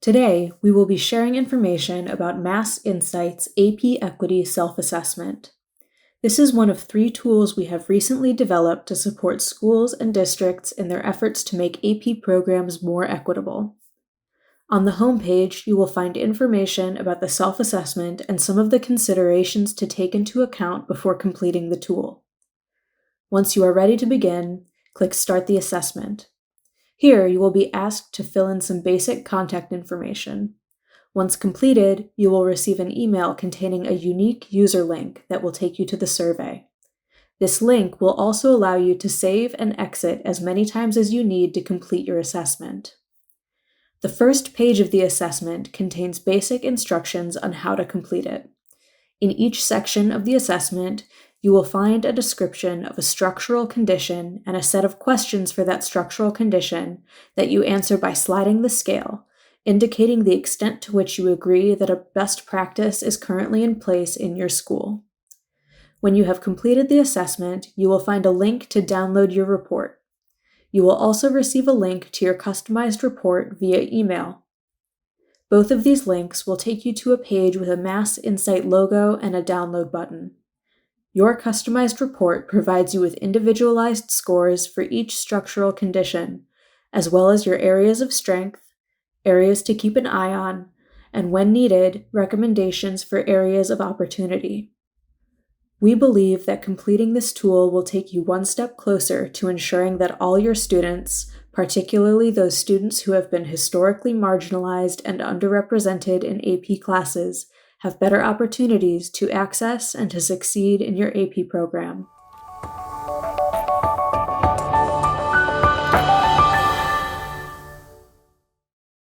Today, we will be sharing information about Mass Insight's AP Equity Self-Assessment. This is one of 3 tools we have recently developed to support schools and districts in their efforts to make AP programs more equitable. On the homepage, you will find information about the self-assessment and some of the considerations to take into account before completing the tool. Once you are ready to begin, click Start the Assessment. Here, you will be asked to fill in some basic contact information. Once completed, you will receive an email containing a unique user link that will take you to the survey. This link will also allow you to save and exit as many times as you need to complete your assessment. The first page of the assessment contains basic instructions on how to complete it. In each section of the assessment, you will find a description of a structural condition and a set of questions for that structural condition that you answer by sliding the scale, indicating the extent to which you agree that a best practice is currently in place in your school. When you have completed the assessment, you will find a link to download your report. You will also receive a link to your customized report via email. Both of these links will take you to a page with a Mass Insight logo and a download button. Your customized report provides you with individualized scores for each structural condition, as well as your areas of strength, areas to keep an eye on, and when needed, recommendations for areas of opportunity. We believe that completing this tool will take you one step closer to ensuring that all your students, particularly those students who have been historically marginalized and underrepresented in AP classes, have better opportunities to access and to succeed in your AP program.